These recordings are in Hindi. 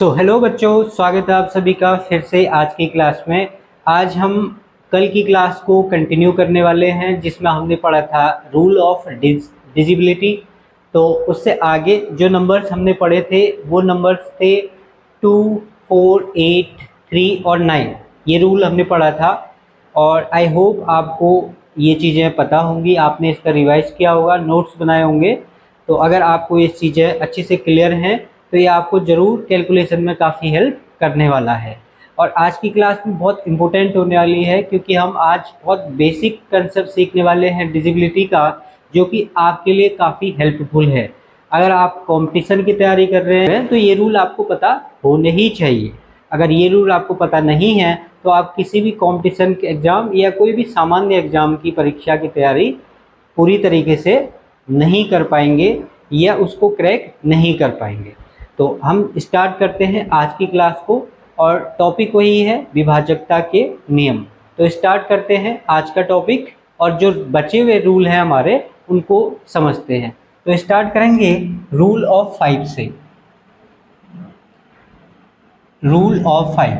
तो हेलो बच्चों, स्वागत है आप सभी का फिर से आज की क्लास में। आज हम कल की क्लास को कंटिन्यू करने वाले हैं जिसमें हमने पढ़ा था रूल ऑफ डिजिबिलिटी। तो उससे आगे जो नंबर्स हमने पढ़े थे वो नंबर्स थे 2, 4, 8, 3 और 9। ये रूल हमने पढ़ा था और आई होप आपको ये चीज़ें पता होंगी, आपने इसका रिवाइज किया होगा, नोट्स बनाए होंगे। तो अगर आपको ये चीज़ें अच्छे से क्लियर हैं तो ये आपको ज़रूर कैलकुलेशन में काफ़ी हेल्प करने वाला है। और आज की क्लास में बहुत इम्पोर्टेंट होने वाली है क्योंकि हम आज बहुत बेसिक कंसेप्ट सीखने वाले हैं डिजिबिलिटी का, जो कि आपके लिए काफ़ी हेल्पफुल है। अगर आप कंपटीशन की तैयारी कर रहे हैं तो ये रूल आपको पता होने ही चाहिए। अगर ये रूल आपको पता नहीं है तो आप किसी भी कंपटीशन के एग्ज़ाम या कोई भी सामान्य एग्ज़ाम की परीक्षा की तैयारी पूरी तरीके से नहीं कर पाएंगे या उसको क्रैक नहीं कर पाएंगे। तो हम स्टार्ट करते हैं आज की क्लास को और टॉपिक वही है विभाजकता के नियम। तो स्टार्ट करते हैं आज का टॉपिक और जो बचे हुए रूल हैं हमारे उनको समझते हैं। तो स्टार्ट करेंगे रूल ऑफ 5 से। Rule of 5।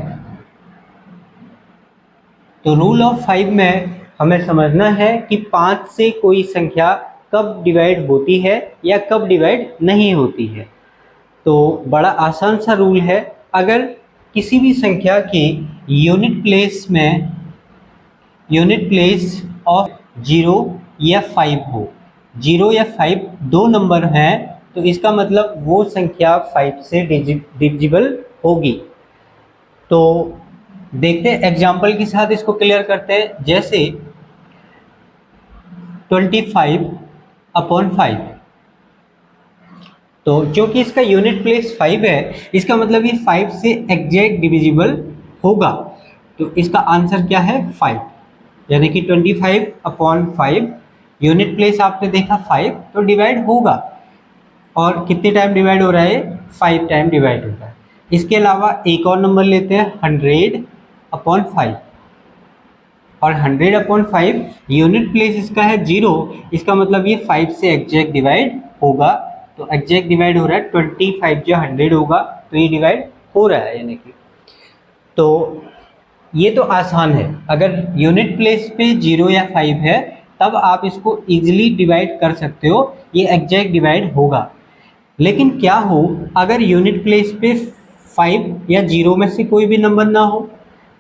तो रूल ऑफ 5 में हमें समझना है कि 5 से कोई संख्या कब डिवाइड होती है या कब डिवाइड नहीं होती है। तो बड़ा आसान सा रूल है। अगर किसी भी संख्या की यूनिट प्लेस ऑफ 0 या 5 हो, 0 या 5 दो नंबर हैं, तो इसका मतलब वो संख्या 5 से डिविजिबल होगी। तो देखते हैं एग्जाम्पल के साथ इसको क्लियर करते हैं। जैसे 25/5, तो जो कि इसका यूनिट प्लेस 5 है, इसका मतलब ये 5 से एग्जैक्ट डिविजिबल होगा। तो इसका आंसर क्या है 5, यानी कि 25/5 यूनिट प्लेस आपने देखा 5 तो डिवाइड होगा। और कितने टाइम डिवाइड हो रहा है? 5 टाइम डिवाइड हो रहा है। इसके अलावा एक और नंबर लेते हैं 100/5 और 100/5 यूनिट प्लेस इसका है 0, इसका मतलब ये 5 से एग्जैक्ट डिवाइड होगा। तो एग्जैक्ट डिवाइड हो रहा है 25 जो 100 होगा, तो ये डिवाइड हो रहा है यानी कि। तो ये तो आसान है, अगर यूनिट प्लेस पे 0 या 5 है तब आप इसको इजीली डिवाइड कर सकते हो, ये एग्जैक्ट डिवाइड होगा। लेकिन क्या हो अगर यूनिट प्लेस पे 5 या 0 में से कोई भी नंबर ना हो,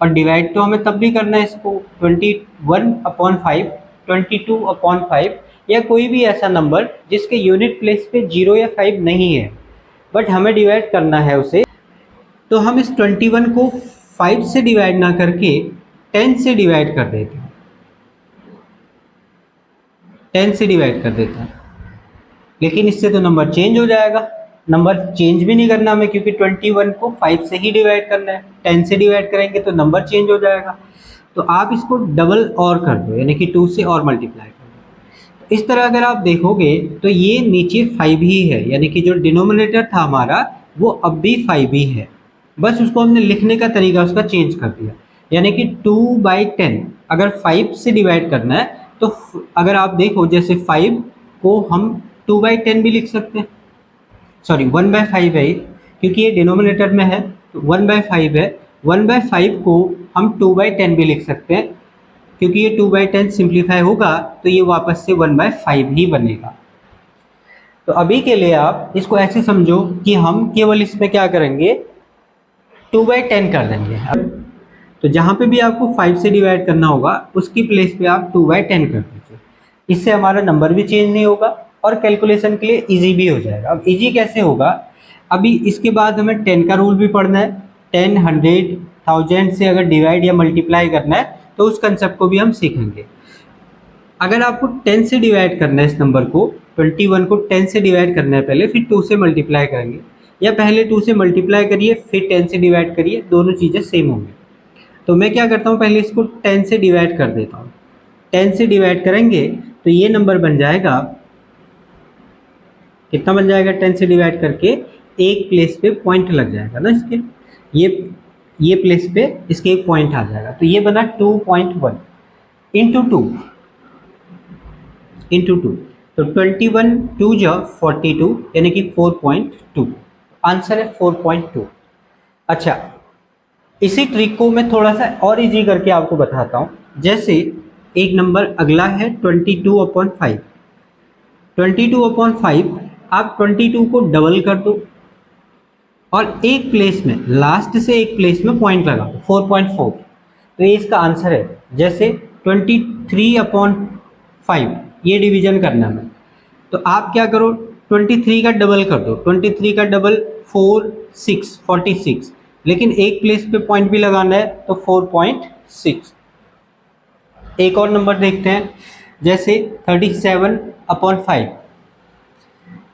और डिवाइड तो हमें तब भी करना है इसको 21/5, 22/5 या कोई भी ऐसा नंबर जिसके यूनिट प्लेस पे 0 या 5 नहीं है बट हमें डिवाइड करना है उसे। तो हम इस 21 को 5 से डिवाइड ना करके 10 से डिवाइड कर देते हैं। 10 से डिवाइड कर देते हैं, लेकिन इससे तो नंबर चेंज हो जाएगा। नंबर चेंज भी नहीं करना हमें क्योंकि 21 को 5 से ही डिवाइड करना है। 10 से डिवाइड करेंगे तो नंबर चेंज हो जाएगा। तो आप इसको डबल और कर दो, यानी कि 2 से और मल्टीप्लाई कर दो। तो इस तरह अगर आप देखोगे तो ये नीचे 5 ही है, यानी कि जो डिनोमिनेटर था हमारा वो अब भी 5 ही है, बस उसको हमने लिखने का तरीका उसका चेंज कर दिया। यानी कि 2/10 अगर 5 से डिवाइड करना है तो अगर आप देखो जैसे 5 को हम 2/10 भी लिख सकते हैं, सॉरी 1/5 है क्योंकि ये डिनोमिनेटर में है तो 1/5 है। 1/5 को हम 2/10 भी लिख सकते हैं क्योंकि ये 2/10 सिंप्लीफाई होगा तो ये वापस से 1/5 ही बनेगा। तो अभी के लिए आप इसको ऐसे समझो कि हम केवल इसमें क्या करेंगे 2/10 कर देंगे। तो जहाँ पे भी आपको 5 से डिवाइड करना होगा उसकी प्लेस पे आप 2/10 कर दीजिए। इससे हमारा नंबर भी चेंज नहीं होगा और कैलकुलेशन के लिए इजी भी हो जाएगा। अब इजी कैसे होगा, अभी इसके बाद हमें 10 का रूल भी पढ़ना है। 10, 100, 1000 से अगर डिवाइड या मल्टीप्लाई करना है तो उस कंसेप्ट को भी हम सीखेंगे। अगर आपको 10 से डिवाइड करना है इस नंबर को, 21 को 10 से डिवाइड करना है पहले, फिर 2 से मल्टीप्लाई करेंगे, या पहले 2 से मल्टीप्लाई करिए फिर 10 से डिवाइड करिए, दोनों चीज़ें सेम होंगी। तो मैं क्या करता हूँ पहले इसको 10 से डिवाइड कर देता हूँ। 10 से डिवाइड करेंगे तो ये नंबर बन जाएगा, कितना बन जाएगा 10 से डिवाइड करके, एक प्लेस पे पॉइंट लग जाएगा ना इसके, ये प्लेस पे इसके एक पॉइंट आ जाएगा। तो ये बना 2.1 इंटू 2 इंटू 2, तो 21 2 जो 42 यानी कि 4.2, आंसर है 4.2। अच्छा, इसी ट्रिक को मैं थोड़ा सा और इजी करके आपको बताता हूँ। जैसे एक नंबर अगला है 22/5। 22/5 आप 22 को डबल कर दो और एक प्लेस में, लास्ट से एक प्लेस में पॉइंट लगा दो 4.4, तो ये इसका आंसर है। जैसे 23/5 ये डिवीजन करना है, तो आप क्या करो 23 का डबल कर दो। 23 का डबल 4 6 46, लेकिन एक प्लेस पे पॉइंट भी लगाना है तो 4.6। एक और नंबर देखते हैं, जैसे 37/5।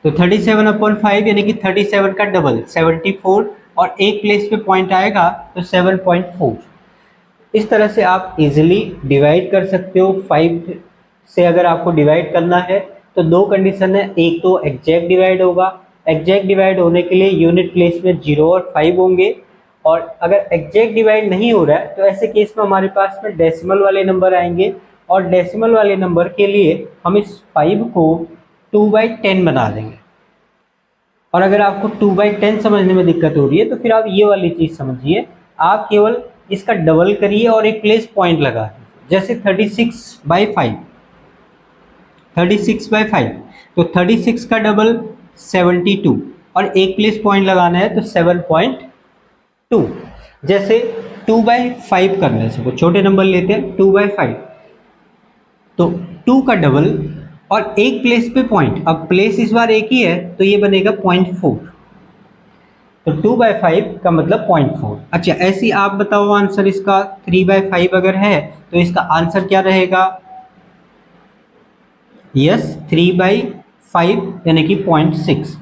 तो 37/5 यानी कि 37 का डबल 74, और एक प्लेस पे पॉइंट आएगा तो 7.4। इस तरह से आप इजीली डिवाइड कर सकते हो। 5 से अगर आपको डिवाइड करना है तो दो कंडीशन है, एक तो एग्जैक्ट डिवाइड होगा, एग्जैक्ट डिवाइड होने के लिए यूनिट प्लेस में 0 और 5 होंगे, और अगर एग्जैक्ट डिवाइड नहीं हो रहा है तो ऐसे केस में हमारे पास में डेसिमल वाले नंबर आएंगे, और डेसिमल वाले नंबर के लिए हम इस 5 को 2/10 बना देंगे। और अगर आपको 2/10 समझने में दिक्कत हो रही है तो फिर आप ये वाली चीज़ समझिए, आप केवल इसका डबल करिए और एक प्लेस पॉइंट लगा दीजिए। जैसे 36/5, 36/5, तो 36 का डबल 72 और एक प्लेस पॉइंट लगाना है तो 7.2। जैसे 2/5 करने से, वो छोटे नंबर लेते हैं 2/5, तो 2 का डबल और एक प्लेस पे पॉइंट, अब प्लेस इस बार एक ही है तो ये बनेगा 0.4, तो 2/5 का मतलब 0.4। अच्छा, ऐसी आप बताओ आंसर इसका 3/5 अगर है तो इसका आंसर क्या रहेगा? यस, 3/5 यानी कि 0.6।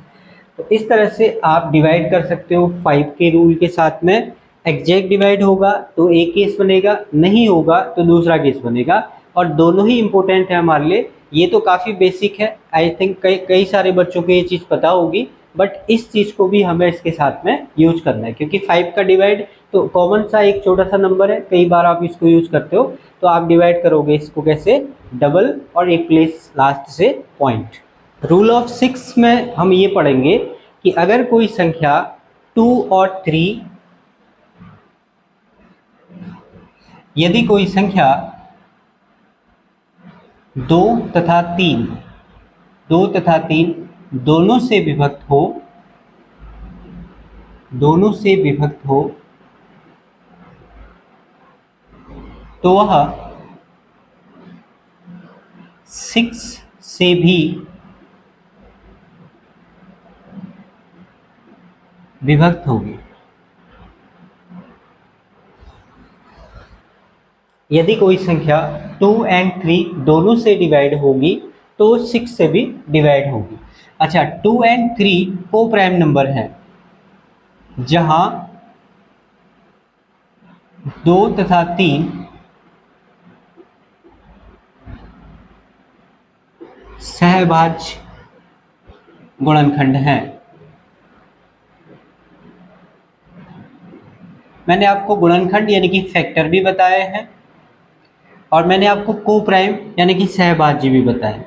तो इस तरह से आप डिवाइड कर सकते हो 5 के रूल के साथ में। एग्जैक्ट डिवाइड होगा तो एक केस बनेगा, नहीं होगा तो दूसरा केस बनेगा, और दोनों ही इम्पोर्टेंट है हमारे लिए। ये तो काफ़ी बेसिक है, आई थिंक कई कई सारे बच्चों को ये चीज़ पता होगी, बट इस चीज़ को भी हमें इसके साथ में यूज करना है, क्योंकि 5 का डिवाइड तो कॉमन सा एक छोटा सा नंबर है, कई बार आप इसको यूज करते हो, तो आप डिवाइड करोगे इसको कैसे? डबल और एक प्लेस लास्ट से पॉइंट। रूल ऑफ 6 में हम ये पढ़ेंगे कि अगर कोई संख्या 2 और 3, यदि कोई संख्या 2 तथा 3, 2 तथा 3 दोनों से विभक्त हो, दोनों से विभक्त हो, तो वह 6 से भी विभक्त होगी। यदि कोई संख्या 2 और 3 दोनों से डिवाइड होगी तो 6 से भी डिवाइड होगी। अच्छा, 2 और 3 को प्राइम नंबर है, जहां 2 तथा 3 सहभाज्य गुणनखंड हैं। मैंने आपको गुणनखंड यानी कि फैक्टर भी बताए हैं, और मैंने आपको को प्राइम यानी कि सहभाज्य भी बताए।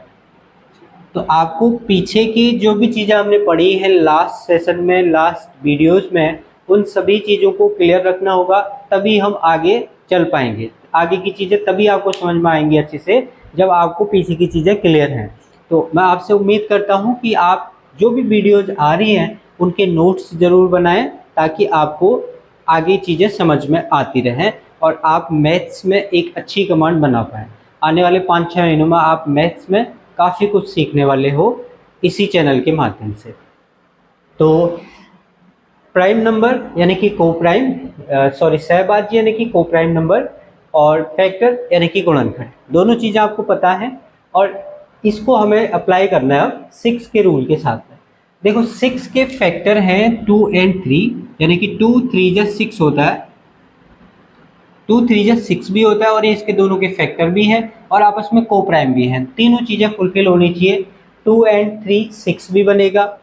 तो आपको पीछे की जो भी चीज़ें हमने पढ़ी है लास्ट सेशन में, लास्ट वीडियोस में, उन सभी चीज़ों को क्लियर रखना होगा, तभी हम आगे चल पाएंगे। आगे की चीज़ें तभी आपको समझ में आएंगी अच्छे से, जब आपको पीछे की चीज़ें क्लियर हैं। तो मैं आपसे उम्मीद करता हूँ कि आप जो भी वीडियोज़ आ रही हैं उनके नोट्स ज़रूर बनाएं, ताकि आपको आगे चीज़ें समझ में आती रहें और आप मैथ्स में एक अच्छी कमांड बना पाएँ। आने वाले 5-6 महीनों में आप मैथ्स में काफ़ी कुछ सीखने वाले हो इसी चैनल के माध्यम से। तो प्राइम नंबर यानी कि को प्राइम, सहभाज्य यानी कि को प्राइम नंबर, और फैक्टर यानी कि गुणनखंड, दोनों चीज़ें आपको पता है, और इसको हमें अप्लाई करना है अब 6 के रूल के साथ में। देखो 6 के फैक्टर हैं 2 और 3, यानी कि 2 3 जा 6 होता है, 2 3 जा 6 भी होता है, और ये इसके दोनों के फैक्टर भी हैं और आपस में को प्राइम भी हैं। तीनों चीज़ें फुलफिल होनी चाहिए। 2 और 3 6 भी बनेगा,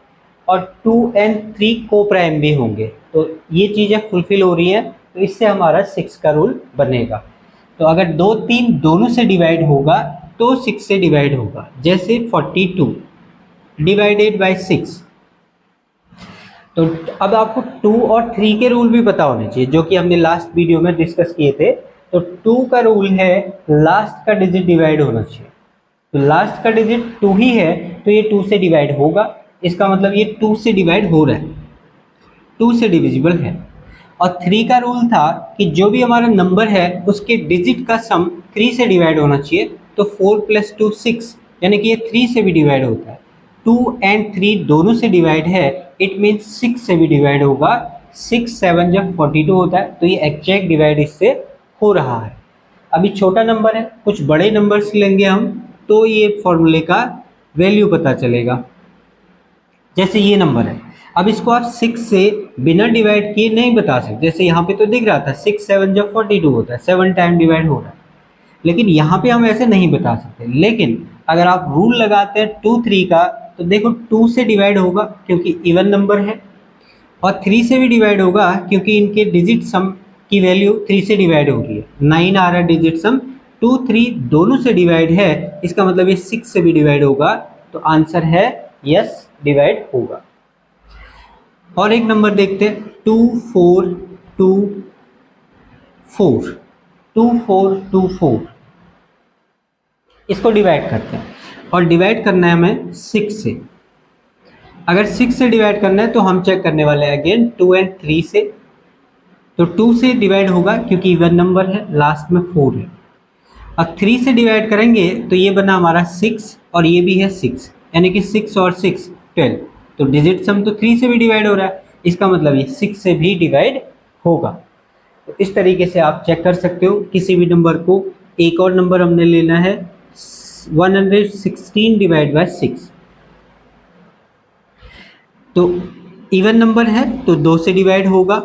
और 2 और 3 को प्राइम भी होंगे, तो ये चीज़ें फुलफिल हो रही हैं, तो इससे हमारा 6 का रूल बनेगा। तो अगर 2 3 दोनों से डिवाइड होगा तो 6 से डिवाइड होगा। जैसे 42 डिवाइडेड बाय 6, तो अब आपको 2 और 3 के रूल भी पता होने चाहिए, जो कि हमने लास्ट वीडियो में डिस्कस किए थे। तो 2 का रूल है लास्ट का डिजिट डिवाइड होना चाहिए। तो लास्ट का डिजिट 2 ही है, तो ये 2 से डिवाइड होगा, इसका मतलब ये 2 से डिवाइड हो रहा है, 2 से डिविजिबल है। और 3 का रूल था कि जो भी हमारा नंबर है उसके डिजिट का सम 3 से डिवाइड होना चाहिए। तो 4 + 2 6, यानी कि ये 3 से भी डिवाइड होता है। 2 और 3 दोनों से डिवाइड है, इट मीन्स 6 से भी डिवाइड होगा। 6 7 जब 42 होता है, तो ये एग्जैक्ट डिवाइड इससे हो रहा है। अभी छोटा नंबर है, कुछ बड़े नंबर्स लेंगे हम, तो ये फॉर्मूले का वैल्यू पता चलेगा। जैसे ये नंबर है, अब इसको आप 6 से बिना डिवाइड किए नहीं बता सकते। जैसे यहाँ पे तो दिख रहा था 6 7 जब 42 होता है, 7 टाइम डिवाइड हो रहा है, लेकिन यहाँ पे हम ऐसे नहीं बता सकते। लेकिन अगर आप रूल लगाते हैं 2 3 का, तो देखो 2 से डिवाइड होगा क्योंकि इवन नंबर है, और 3 से भी डिवाइड होगा क्योंकि इनके डिजिट सम की वैल्यू 3 से डिवाइड हो रही है। 9 आ रहा है डिजिट सम, 2 3 दोनों से डिवाइड है, इसका मतलब ये 6 से भी डिवाइड होगा। तो आंसर है यस, डिवाइड होगा। और एक नंबर देखते हैं 2 4 2 4, 2 4 2 4, इसको डिवाइड करते हैं, और डिवाइड करना है हमें 6 से। अगर 6 से डिवाइड करना है तो हम चेक करने वाले हैं अगेन 2 और 3 से। तो 2 से डिवाइड होगा क्योंकि इवन नंबर है, लास्ट में 4 है। अब 3 से डिवाइड करेंगे तो ये बना हमारा 6, और ये भी है 6, यानी कि 6 और 6 12। तो डिजिट सम तो 3 से भी डिवाइड हो रहा है, इसका मतलब ये 6 से भी डिवाइड होगा। तो इस तरीके से आप चेक कर सकते हो किसी भी नंबर को। एक और नंबर हमने लेना है 116 डिवाइड बाय 6। तो इवन नंबर है तो 2 से डिवाइड होगा।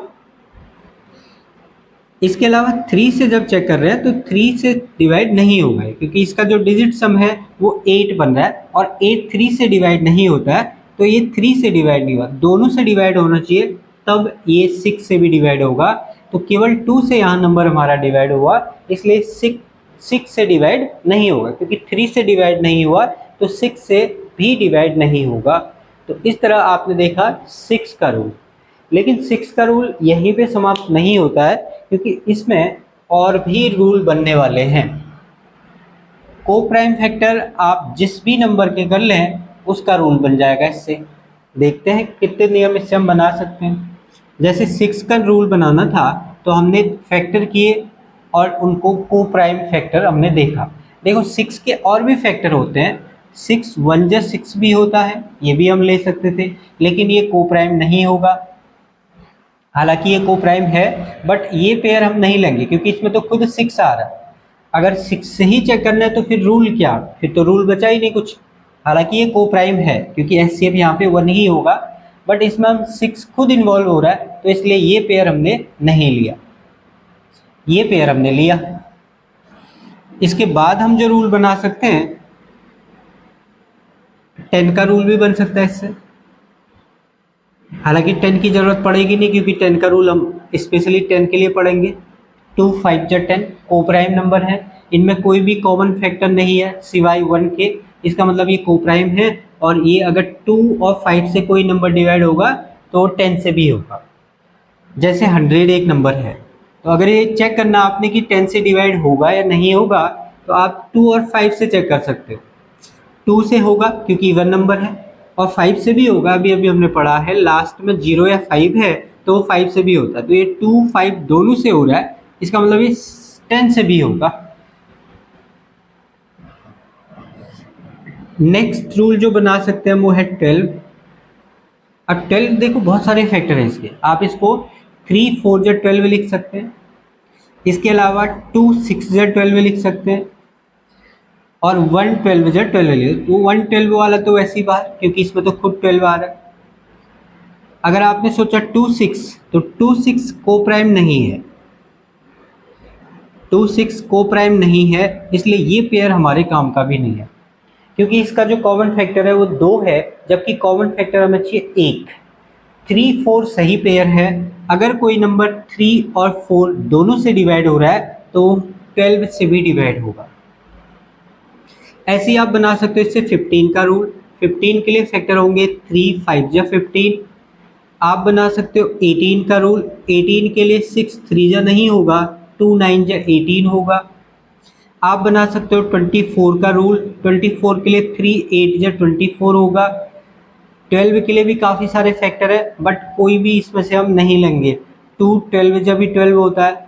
इसके अलावा 3 से जब चेक कर रहे हैं तो 3 से डिवाइड नहीं होगा, क्योंकि इसका जो डिजिट सम है वो 8 बन रहा है, और 8 3 से डिवाइड नहीं होता है, तो ये 3 से डिवाइड नहीं हुआ, दोनों से डिवाइड होना चाहिए, तब ये 6 से भी डिवाइड होगा। तो केवल 2 से यहाँ नंबर हमारा डिवाइड हुआ, इसलिए 6 से डिवाइड नहीं होगा, क्योंकि 3 से डिवाइड नहीं हुआ तो 6 से भी डिवाइड नहीं होगा। तो इस तरह आपने देखा 6 का रूल। लेकिन 6 का रूल यहीं पे समाप्त नहीं होता है, क्योंकि इसमें और भी रूल बनने वाले हैं। को प्राइम फैक्टर आप जिस भी नंबर के कर लें उसका रूल बन जाएगा इससे। देखते हैं कितने नियम इससे हम बना सकते हैं। जैसे 6 का रूल बनाना था तो हमने फैक्टर किए और उनको को प्राइम फैक्टर हमने देखा। देखो 6 के और भी फैक्टर होते हैं, 6 1 जा 6 भी होता है, ये भी हम ले सकते थे, लेकिन ये को प्राइम नहीं होगा। हालांकि ये को प्राइम है, बट ये पेयर हम नहीं लेंगे क्योंकि इसमें तो खुद 6 आ रहा है। अगर 6 से ही चेक करना है तो फिर रूल क्या, फिर तो रूल बचा ही नहीं कुछ। हालांकि ये को प्राइम है क्योंकि एचसीएफ यहाँ पे 1 ही होगा, बट इसमें हम 6 खुद इन्वॉल्व हो रहा है, तो इसलिए ये पेयर हमने नहीं लिया, ये पेयर हमने लिया। इसके बाद हम जो रूल बना सकते हैं, 10 का रूल भी बन सकता है इससे। हालांकि 10 की जरूरत पड़ेगी नहीं क्योंकि 10 का रूल हम स्पेशली 10 के लिए पढ़ेंगे। 2 5 जा 10 को प्राइम नंबर है, इनमें कोई भी कॉमन फैक्टर नहीं है सिवाय 1 के, इसका मतलब ये को प्राइम है। और ये अगर 2 और 5 से कोई नंबर डिवाइड होगा तो 10 से भी होगा। जैसे 100 एक नंबर है, तो अगर ये चेक करना आपने कि 10 से डिवाइड होगा या नहीं होगा, तो आप 2 और 5 से चेक कर सकते हो। 2 से होगा क्योंकि इवन नंबर है, और 5 से भी होगा, अभी अभी हमने पढ़ा है लास्ट में 0 या 5 है तो 5 से भी होता है। तो ये 2 5 दोनों से हो रहा है, इसका मतलब ये 10 से भी होगा। नेक्स्ट रूल जो बना सकते हैं वो है 12। अब 12 देखो बहुत सारे फैक्टर हैं इसके, आप इसको 3 4 जा 12 लिख सकते हैं। इसके अलावा 2 6 जा 12 लिख सकते हैं, और 1 12 जा 12 लिख। तो 1 12 वाला तो वैसे ही बाहर क्योंकि इसमें तो खुद 12 आ रहा है। अगर आपने सोचा 2 6, तो 2 6 को प्राइम नहीं है, 2 6 को प्राइम नहीं है, इसलिए ये पेयर हमारे काम का भी नहीं है, क्योंकि इसका जो कॉमन फैक्टर है वो 2 है, जबकि कॉमन फैक्टर हमें चाहिए 1। 3 4 सही पेयर है। अगर कोई नंबर 3 और 4 दोनों से डिवाइड हो रहा है तो 12 से भी डिवाइड होगा। ऐसे ही आप बना सकते हो इससे 15 का रूल। 15 के लिए फैक्टर होंगे 3 5 जा 15, आप बना सकते हो 18 का रूल। 18 के लिए 6 3 जा नहीं होगा, 2 9 जा 18 होगा। आप बना सकते हो 24 का रूल। 24 के लिए 3 8 जा 24 होगा। 12 के लिए भी काफ़ी सारे फैक्टर है, बट कोई भी इसमें से हम नहीं लेंगे। 2 12 जब भी 12 होता है,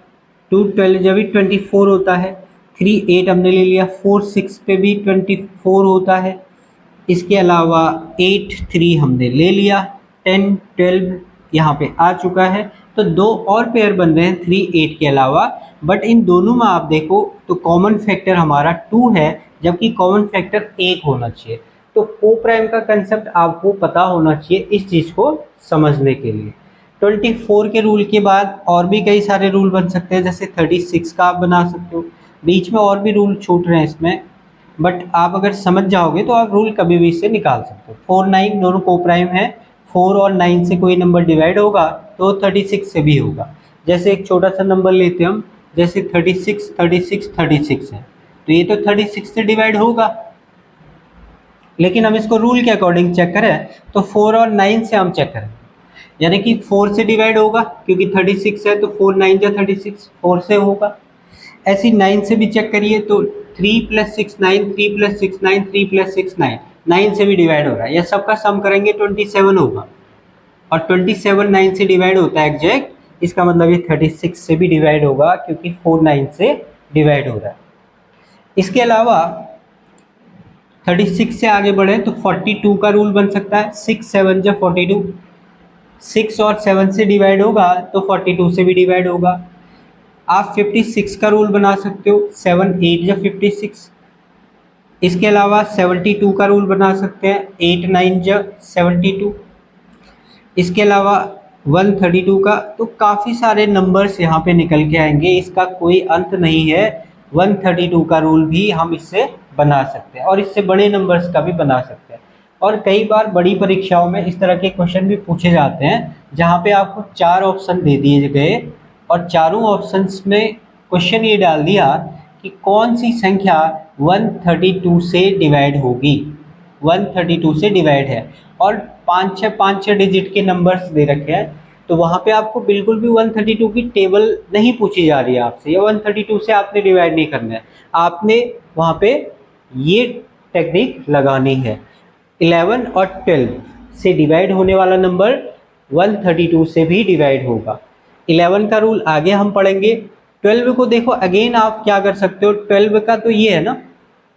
2 12 जब भी 24 होता है। 3 8 हमने ले लिया। 4 6 पे भी 24 होता है। इसके अलावा 8 3 हमने ले लिया। 10 12 यहाँ पे आ चुका है। तो दो और पेयर बन रहे हैं 3 8 के अलावा, बट इन दोनों में आप देखो तो कॉमन फैक्टर हमारा 2 है, जबकि कॉमन फैक्टर 1 होना चाहिए। तो को प्राइम का कंसेप्ट आपको पता होना चाहिए इस चीज़ को समझने के लिए। 24 के रूल के बाद और भी कई सारे रूल बन सकते हैं, जैसे 36 का आप बना सकते हो। बीच में और भी रूल छूट रहे हैं इसमें, बट आप अगर समझ जाओगे तो आप रूल कभी भी इससे निकाल सकते हो। 4 9 दोनों को प्राइम है। 4 और 9 से कोई नंबर डिवाइड होगा तो 36 से भी होगा। जैसे एक छोटा सा नंबर लेते हैं हम, जैसे 36 36 36 है, तो ये तो 36 से डिवाइड होगा। लेकिन हम इसको रूल के अकॉर्डिंग चेक करें तो 4 और 9 से हम चेक करें, यानी कि 4 से डिवाइड होगा, क्योंकि 36 है तो 4 9 जा 36, 4 से होगा। ऐसे 9 से भी चेक करिए तो 3 + 6 9, 3 + 6 9, 3 + 6 9, 9 से भी डिवाइड हो रहा है। यह सबका सम करेंगे 27 होगा, और 27 9 से डिवाइड होता है एग्जैक्ट। इसका मतलब ये 36 से भी डिवाइड होगा, क्योंकि 4 9 से डिवाइड हो रहा है। इसके अलावा 36 से आगे बढ़े तो 42 का रूल बन सकता है। 6 7 जा 42, 6 और 7 से डिवाइड होगा तो 42 से भी डिवाइड होगा। आप 56 का रूल बना सकते हो। 7 8 जा 56। इसके अलावा 72 का रूल बना सकते हैं। 8 9 जा 72। इसके अलावा 132 का, तो काफ़ी सारे नंबर्स यहाँ पे निकल के आएंगे, इसका कोई अंत नहीं है। 132 का रूल भी हम इससे बना सकते हैं, और इससे बड़े नंबर्स का भी बना सकते हैं। और कई बार बड़ी परीक्षाओं में इस तरह के क्वेश्चन भी पूछे जाते हैं, जहाँ पे आपको 4 ऑप्शन दे दिए गए और चारों ऑप्शंस में क्वेश्चन ये डाल दिया कि कौन सी संख्या 132 से डिवाइड होगी। 132 से डिवाइड है और 5 6 डिजिट के नंबर्स दे रखे हैं, तो वहाँ पे आपको बिल्कुल भी 132 की टेबल नहीं पूछी जा रही है आपसे, या 132 से आपने डिवाइड नहीं करना है। आपने वहाँ पे ये टेक्निक लगानी है। 11 और 12 से डिवाइड होने वाला नंबर 132 से भी डिवाइड होगा। 11 का रूल आगे हम पढ़ेंगे। 12 को देखो अगेन आप क्या कर सकते हो। 12 का तो ये है ना,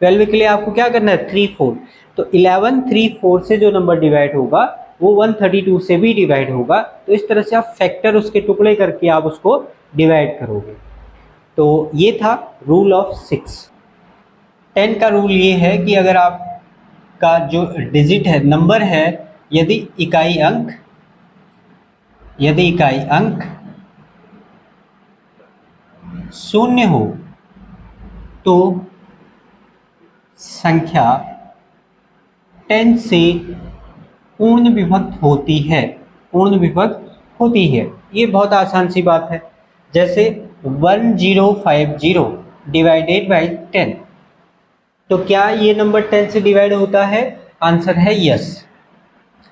12 के लिए आपको क्या करना है 3 4, तो 11 3 4 से जो नंबर डिवाइड होगा वो 132 से भी डिवाइड होगा। तो इस तरह से आप फैक्टर उसके टुकड़े करके आप उसको डिवाइड करोगे। तो ये था रूल ऑफ 6। 10 का रूल ये है कि अगर आपका जो डिजिट है, नंबर है, यदि इकाई अंक 0 हो तो संख्या 10 से पूर्ण विभक्त होती है। ये बहुत आसान सी बात है। जैसे 1050 डिवाइडेड बाई 10, तो क्या ये नंबर 10 से डिवाइड होता है? आंसर है यस।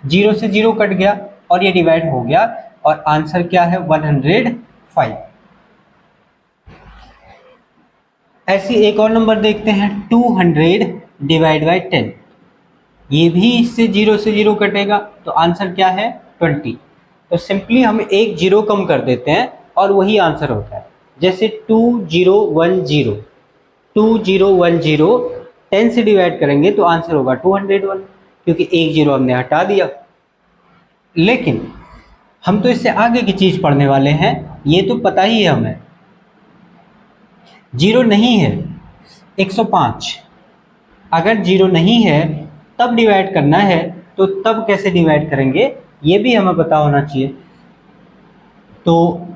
0 से 0 कट गया और ये डिवाइड हो गया, और आंसर क्या है 105। ऐसी एक और नंबर देखते हैं 200 डिवाइड बाई 10, ये भी इससे 0 से 0 कटेगा, तो आंसर क्या है 20। तो सिंपली हम एक 0 कम कर देते हैं और वही आंसर होता है। जैसे 2010 10 से डिवाइड करेंगे तो आंसर होगा 201, क्योंकि एक 0 हमने हटा दिया। लेकिन हम तो इससे आगे की चीज़ पढ़ने वाले हैं, ये तो पता ही है हमें। 0 नहीं है 105, अगर 0 नहीं है तब डिवाइड करना है, तो तब कैसे डिवाइड करेंगे ये भी हमें पता होना चाहिए। तो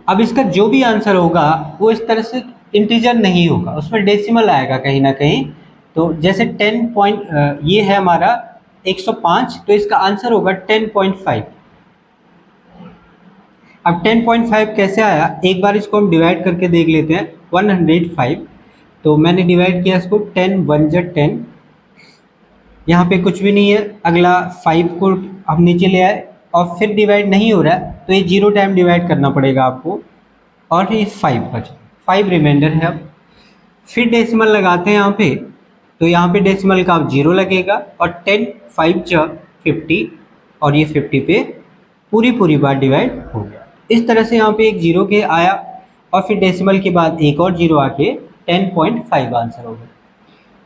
अब इसका जो भी आंसर होगा वो इस तरह से इंटीजर नहीं होगा, उसमें डेसिमल आएगा कहीं ना कहीं। तो जैसे 10 पॉइंट ये है हमारा 105, तो इसका आंसर होगा 10.5। अब 10.5 कैसे आया, एक बार इसको हम डिवाइड करके देख लेते हैं। 105, तो मैंने डिवाइड किया इसको 10 1 जा 10, यहाँ पे कुछ भी नहीं है। अगला 5 को अब नीचे ले आए और फिर डिवाइड नहीं हो रहा है तो ये 0 टाइम डिवाइड करना पड़ेगा आपको, और ये 5 बचा, 5 रिमाइंडर है। अब फिर डेसिमल लगाते हैं यहाँ पे, तो यहाँ पे डेसिमल का अब 0 लगेगा और 10 5 जा 50, और ये 50 पे पूरी बार डिवाइड हो गया। इस तरह से यहाँ पे एक 0 के आया और फिर डेसिमल के बाद एक और 0 आके 10.5 आंसर हो गया।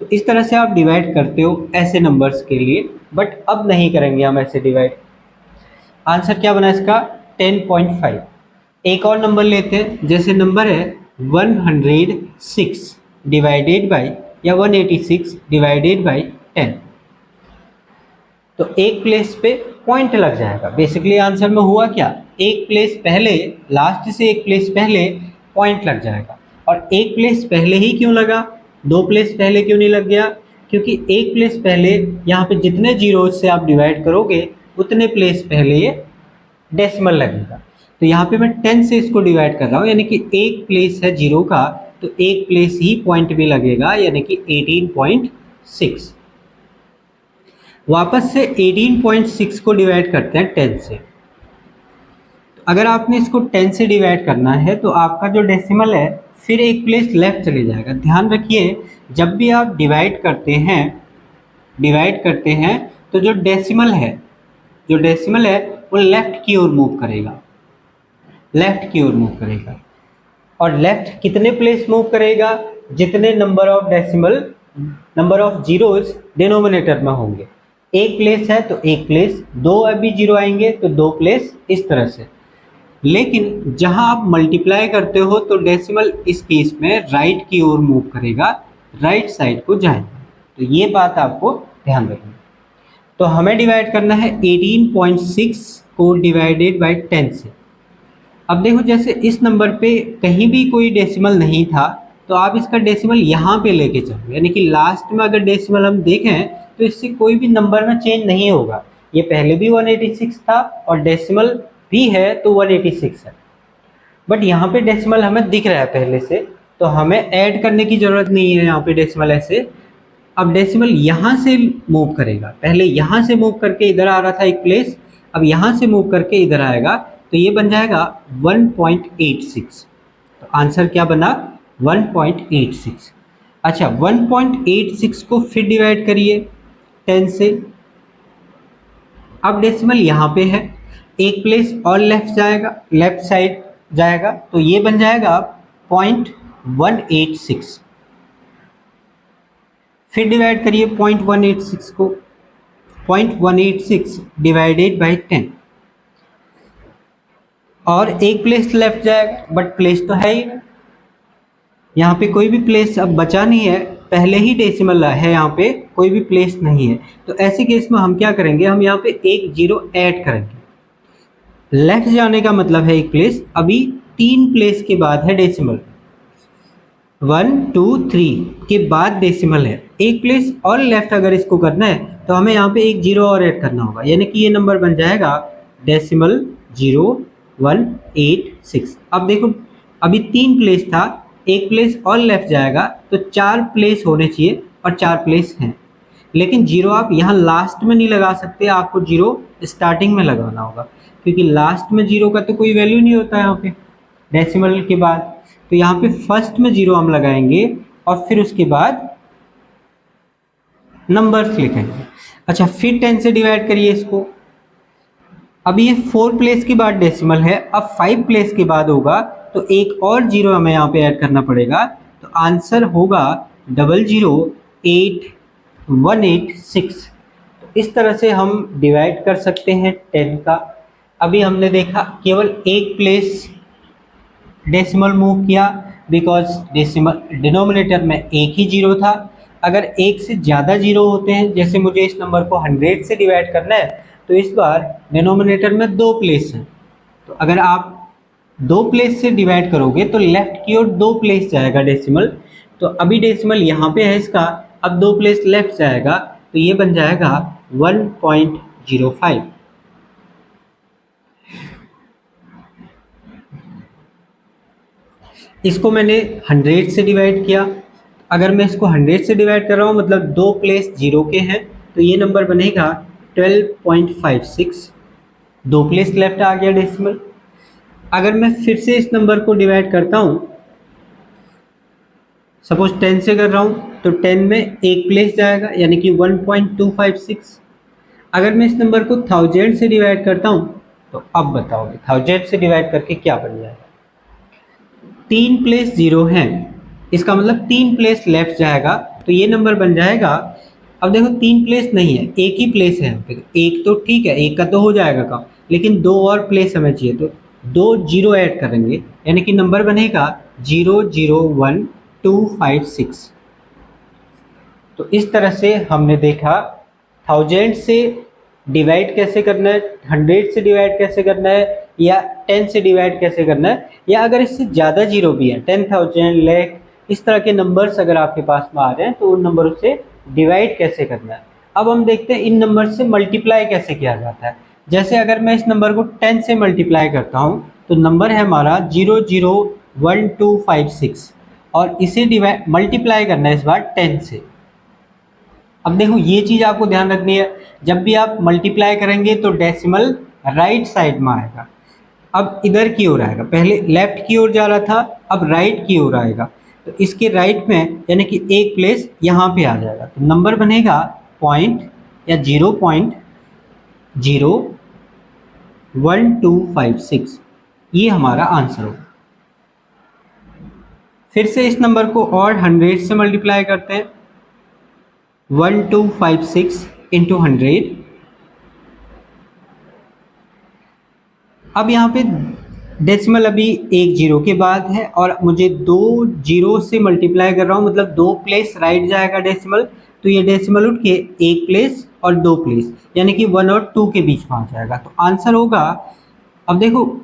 तो इस तरह से आप डिवाइड करते हो ऐसे नंबर्स के लिए, बट अब नहीं करेंगे हम ऐसे डिवाइड। आंसर क्या बना इसका 10.5। एक और नंबर लेते हैं, जैसे नंबर है 106 डिवाइडेड बाई या 186 डिवाइडेड बाई 10, तो एक प्लेस पे पॉइंट लग जाएगा। बेसिकली आंसर में हुआ क्या, एक प्लेस पहले, लास्ट से एक प्लेस पहले पॉइंट लग जाएगा। और एक प्लेस पहले ही क्यों लगा, दो प्लेस पहले क्यों नहीं लग गया, क्योंकि एक प्लेस पहले यहाँ पे जितने जीरो से आप डिवाइड करोगे उतने प्लेस पहले ये डेसिमल लगेगा। तो यहाँ पे मैं 10 से इसको डिवाइड कर रहा हूँ, यानी कि एक प्लेस है जीरो का तो एक प्लेस ही पॉइंट भी लगेगा, यानी कि 18.6। वापस से 18.6 को डिवाइड करते हैं 10 से। अगर आपने इसको 10 से डिवाइड करना है तो आपका जो डेसिमल है फिर एक प्लेस लेफ्ट चले जाएगा। ध्यान रखिए, जब भी आप डिवाइड करते हैं तो जो डेसिमल है वो लेफ्ट की ओर मूव करेगा। और लेफ्ट कितने प्लेस मूव करेगा, जितने नंबर ऑफ जीरोस डिनोमिनेटर में होंगे। एक प्लेस है तो एक प्लेस, दो अभी जीरो आएंगे तो दो प्लेस, इस तरह से। लेकिन जहां आप मल्टीप्लाई करते हो तो डेसिमल इस केस में राइट की ओर मूव करेगा, राइट साइड को जाएगा। तो ये बात आपको ध्यान रखनी। तो हमें डिवाइड करना है 18.6 को डिवाइडेड बाई 10 से। अब देखो, जैसे इस नंबर पे कहीं भी कोई डेसिमल नहीं था तो आप इसका डेसिमल यहाँ पे लेके चलो, यानी कि लास्ट में अगर डेसिमल हम देखें तो इससे कोई भी नंबर में चेंज नहीं होगा। ये पहले भी 186 था और डेसिमल भी है तो 186 है, बट यहाँ पे डेसिमल हमें दिख रहा है पहले से, तो हमें ऐड करने की ज़रूरत नहीं है यहाँ पे डेसिमल ऐसे। अब डेसिमल यहाँ से मूव करेगा, पहले यहाँ से मूव करके इधर आ रहा था एक प्लेस, अब यहाँ से मूव करके इधर आएगा तो ये बन जाएगा 1.86। तो आंसर क्या बना 1.86। अच्छा, 1.86 को फिर डिवाइड करिए 10 से। अब डेसिमल यहाँ पे है, एक प्लेस और लेफ्ट साइड जाएगा तो ये बन जाएगा 0.186। फिर डिवाइड करिए 0.186 को, 0.186 डिवाइडेड बाई 10, और एक प्लेस लेफ्ट जाएगा, बट प्लेस तो है ही नहीं, यहाँ पे कोई भी प्लेस अब बचा नहीं है, पहले ही डेसिमल है, यहाँ पे कोई भी प्लेस नहीं है। तो ऐसे केस में हम क्या करेंगे, हम यहाँ पे एक जीरो ऐड करेंगे। लेफ्ट जाने का मतलब है एक प्लेस, अभी 3 प्लेस के बाद है डेसिमल, 1 2 3 के बाद डेसिमल है। एक प्लेस और लेफ्ट अगर इसको करना है तो हमें यहाँ पे एक जीरो और ऐड करना होगा, यानी कि ये नंबर बन जाएगा डेसिमल 0186। अब देखो, अभी 3 प्लेस था, एक प्लेस और लेफ्ट जाएगा तो 4 प्लेस होने चाहिए और 4 प्लेस हैं, लेकिन जीरो आप यहाँ लास्ट में नहीं लगा सकते, आपको जीरो स्टार्टिंग में लगाना होगा, क्योंकि लास्ट में जीरो का तो कोई वैल्यू नहीं होता यहाँ पे डेसिमल के बाद। तो यहाँ पे फर्स्ट में जीरो हम लगाएंगे और फिर उसके बाद नंबर्स लिखेंगे। अच्छा, फिर 10 से डिवाइड करिए इसको। अभी ये 4 प्लेस के बाद डेसिमल है, अब 5 प्लेस के बाद होगा तो एक और जीरो हमें यहाँ पे ऐड करना पड़ेगा, तो आंसर होगा 008,186। तो इस तरह से हम डिवाइड कर सकते हैं 10 का। अभी हमने देखा केवल एक प्लेस डेसिमल मूव किया, बिकॉज डेसिमल डिनोमिनेटर में एक ही जीरो था। अगर एक से ज़्यादा जीरो होते हैं, जैसे मुझे इस नंबर को 100 से डिवाइड करना है तो इस बार डिनोमिनेटर में 2 प्लेस हैं, तो अगर आप 2 प्लेस से डिवाइड करोगे तो लेफ्ट की ओर 2 प्लेस जाएगा डेसिमल। तो अभी डेसिमल यहाँ पे है इसका, अब 2 प्लेस लेफ्ट जाएगा तो ये बन जाएगा 1.05। इसको मैंने 100 से डिवाइड किया। अगर मैं इसको 100 से डिवाइड कर रहा हूँ मतलब 2 प्लेस जीरो के हैं, तो ये नंबर बनेगा 12.56, 2 प्लेस लेफ्ट आ गया डेसिमल। अगर मैं फिर से इस नंबर को डिवाइड करता हूँ, सपोज 10 से कर रहा हूँ तो 10 में एक प्लेस जाएगा यानी कि 1.256। अगर मैं इस नंबर को 1000 से डिवाइड करता हूँ तो अब बताओगे 1000 से डिवाइड करके क्या बन जाएगा? 3 प्लेस जीरो हैं, इसका मतलब 3 प्लेस लेफ्ट जाएगा तो ये नंबर बन जाएगा। अब देखो 3 प्लेस नहीं है, एक ही प्लेस है, एक तो ठीक है, एक का तो हो जाएगा काम, लेकिन 2 और प्लेस हमें चाहिए तो 2 जीरो ऐड करेंगे यानी कि नंबर बनेगा 001256। तो इस तरह से हमने देखा 1000 से डिवाइड कैसे करना है, 100 से डिवाइड कैसे करना है, या 10 से डिवाइड कैसे करना है, या अगर इससे ज़्यादा जीरो भी है 10,000 लाख इस तरह के नंबर्स अगर आपके पास में आ रहे हैं तो उन नंबरों से डिवाइड कैसे करना है। अब हम देखते हैं इन नंबर से मल्टीप्लाई कैसे किया जाता है। जैसे अगर मैं इस नंबर को 10 से मल्टीप्लाई करता हूँ तो नंबर है हमारा 001256 और इसे डिवाइड मल्टीप्लाई करना है इस बार 10 से। अब देखो ये चीज़ आपको ध्यान रखनी है, जब भी आप मल्टीप्लाई करेंगे तो डेसिमल राइट साइड में आएगा। अब इधर की ओर आएगा, पहले लेफ्ट की ओर जा रहा था अब राइट की ओर आएगा, तो इसके राइट में यानी कि एक प्लेस यहाँ पे आ जाएगा तो नंबर बनेगा पॉइंट या 0.01256। ये हमारा आंसर होगा। फिर से इस नंबर को और 100 से मल्टीप्लाई करते हैं, 1256 इंटू 100। अब यहाँ पे डेसिमल अभी एक जीरो के बाद है और मुझे 2 जीरो से मल्टीप्लाई कर रहा हूँ, मतलब 2 प्लेस राइट जाएगा डेसिमल, तो ये डेसिमल उठ के एक प्लेस और 2 प्लेस यानी कि 1 और 2 के बीच में आ जाएगा। तो आंसर होगा, अब देखो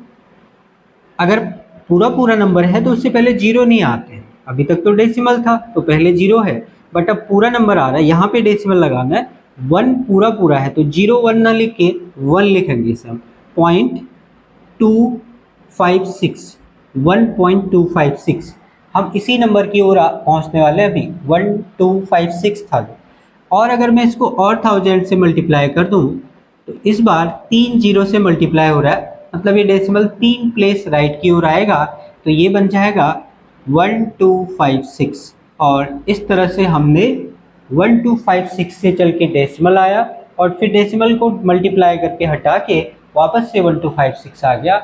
अगर पूरा पूरा नंबर है तो उससे पहले जीरो नहीं आते, अभी तक तो डेसिमल था तो पहले जीरो है, बट अब पूरा नंबर आ रहा है यहाँ पे डेसिमल लगाना है, 1 पूरा पूरा है तो 01 ना लिख के 1 लिखेंगे इसे हम, 1.256 हम इसी नंबर की ओर पहुंचने वाले हैं। अभी 1256 था और अगर मैं इसको और 1000 से मल्टीप्लाई कर दूं तो इस बार 3 जीरो से मल्टीप्लाई हो रहा है, मतलब ये डेसिमल 3 प्लेस राइट की ओर आएगा तो ये बन जाएगा 1256। और इस तरह से हमने 1256 से चल के डेसिमल आया और फिर डेसिमल को मल्टीप्लाई करके हटा के वापस से 1256 आ गया।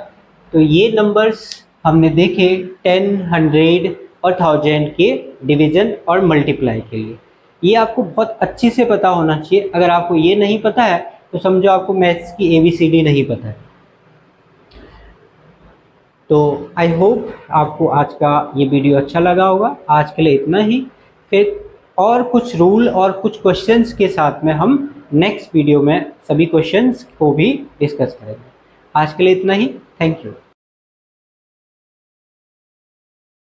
तो ये नंबर्स हमने देखे 10, 100 और 1000 के डिवीज़न और मल्टीप्लाई के लिए। ये आपको बहुत अच्छे से पता होना चाहिए, अगर आपको ये नहीं पता है तो समझो आपको मैथ्स की ABCD नहीं पता है। तो आई होप आपको आज का ये वीडियो अच्छा लगा होगा। आज के लिए इतना ही, फिर और कुछ रूल और कुछ क्वेश्चंस के साथ में हम नेक्स्ट वीडियो में सभी क्वेश्चंस को भी डिस्कस करेंगे। आज के लिए इतना ही, थैंक यू।